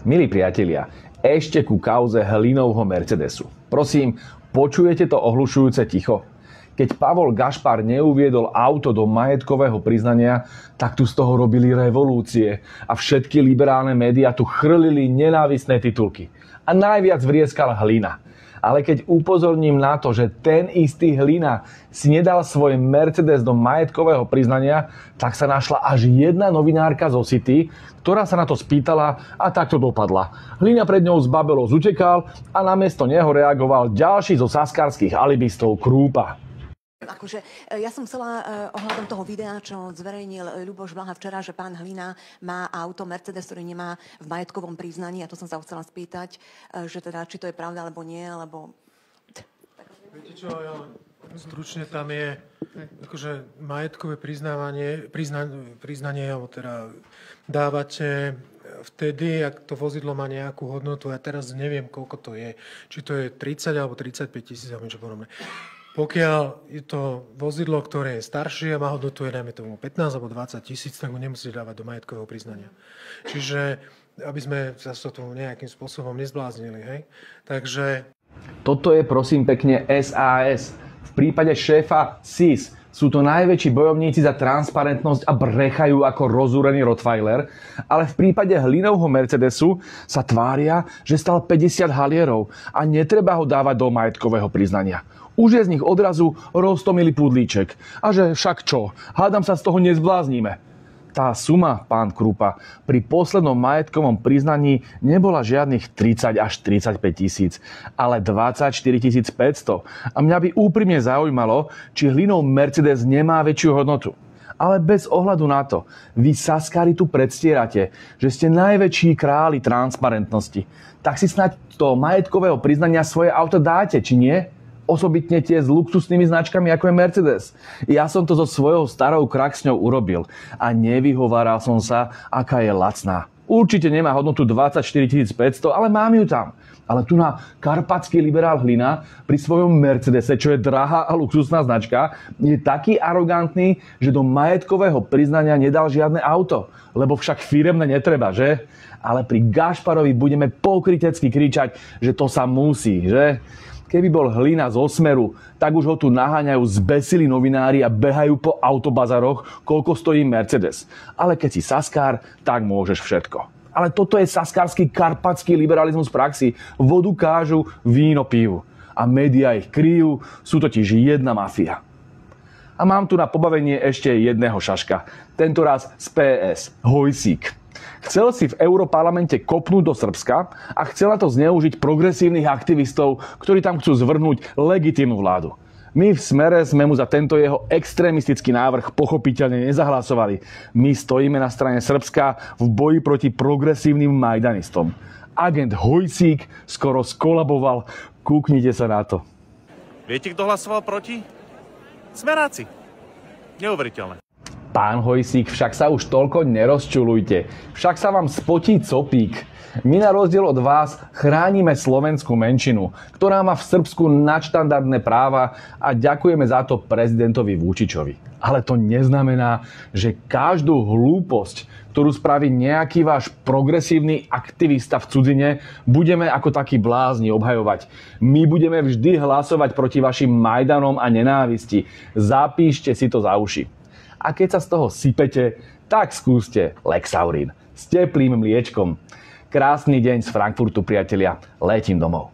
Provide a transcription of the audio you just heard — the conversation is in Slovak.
Milí priatelia, ešte ku kauze Hlinovho Mercedesu. Prosím, počujete to ohlušujúce ticho? Keď Pavol Gašpar neuviedol auto do majetkového priznania, tak tu z toho robili revolúcie a všetky liberálne médiá tu chrlili nenávistné titulky. A najviac vrieskal Hlina. Ale keď upozorním na to, že ten istý Hlina si nedal svoj Mercedes do majetkového priznania, tak sa našla až jedna novinárka zo City, ktorá sa na to spýtala a takto dopadla. Hlina pred ňou zbabelo zutekal a namiesto neho reagoval ďalší zo saskárskych alibistov Krúpa. Akože, ja som chcela ohľadom toho videa, čo zverejnil Ľuboš Blaha včera, že pán Hlina má auto Mercedes, ktorý nemá v majetkovom priznaní, a to som sa chcela spýtať, že teda, či to je pravda, alebo nie, alebo... Viete čo, ja stručne tam je akože majetkové priznanie, alebo teda dávate vtedy, ak to vozidlo má nejakú hodnotu, ja teraz neviem, koľko to je, či to je 30 alebo 35 tisíc alebo niečo podobné. Pokiaľ je to vozidlo, ktoré je staršie a má hodnotu, dajme tomu 15 alebo 20 tisíc, tak ho nemusíte dávať do majetkového priznania. Čiže, aby sme sa tu nejakým spôsobom nezbláznili, hej? Takže... Toto je prosím pekne SAS. V prípade šéfa SIS sú to najväčší bojovníci za transparentnosť a brechajú ako rozúrený rottweiler, ale v prípade Hlinovho Mercedesu sa tvária, že stal 50 halierov a netreba ho dávať do majetkového priznania. Už je z nich odrazu roztomilý pudlíček. A že však čo, hádam sa z toho nezbláznime. Tá suma, pán Krúpa, pri poslednom majetkovom priznaní nebola žiadnych 30 až 35 tisíc, ale 24 500. A mňa by úprimne zaujímalo, či Hlinov Mercedes nemá väčšiu hodnotu. Ale bez ohľadu na to, vy Saskári tu predstierate, že ste najväčší králi transparentnosti. Tak si snáď do majetkového priznania svoje auto dáte, či nie? Osobitne tie s luxusnými značkami, ako je Mercedes. Ja som to so svojou starou Kraxňou urobil a nevyhováral som sa, aká je lacná. Určite nemá hodnotu 24 500, ale mám ju tam. Ale tu na karpatský liberál Hlina pri svojom Mercedese, čo je drahá a luxusná značka, je taký arogantný, že do majetkového priznania nedal žiadne auto. Lebo však firemné netreba, že? Ale pri Gašparovi budeme pokrytecky kričať, že to sa musí, že? Keby bol Hlina zo Smeru, tak už ho tu naháňajú zbesili novinári a behajú po autobazaroch, koľko stojí Mercedes. Ale keď si Saskár, tak môžeš všetko. Ale toto je saskársky karpatský liberalizmus v praxi. Vodu kážu, víno pijú. A médiá ich kryjú, sú totiž jedna mafia. A mám tu na pobavenie ešte jedného šaška. Tentoraz z PS, Hojsík. Chcel si v Europarlamente kopnúť do Srbska a chcel na to zneužiť progresívnych aktivistov, ktorí tam chcú zvrhnúť legitímnu vládu. My v Smere sme mu za tento jeho extrémistický návrh pochopiteľne nezahlasovali. My stojíme na strane Srbska v boji proti progresívnym majdanistom. Agent Hojsík skoro skolaboval. Kúknite sa na to. Viete, kto hlasoval proti? Smeráci. Neuveriteľné. Pán Hojsík, však sa už toľko nerozčulujte. Však sa vám spotí copík. My na rozdiel od vás chránime slovenskú menšinu, ktorá má v Srbsku nadštandardné práva a ďakujeme za to prezidentovi Vučičovi. Ale to neznamená, že každú hlúposť, ktorú spraví nejaký váš progresívny aktivista v cudzine, budeme ako takí blázni obhajovať. My budeme vždy hlasovať proti vašim Majdanom a nenávisti. Zapíšte si to za uši. A keď sa z toho sypete, tak skúste Lexaurin s teplým mliečkom. Krásny deň z Frankfurtu, priatelia. Letím domov.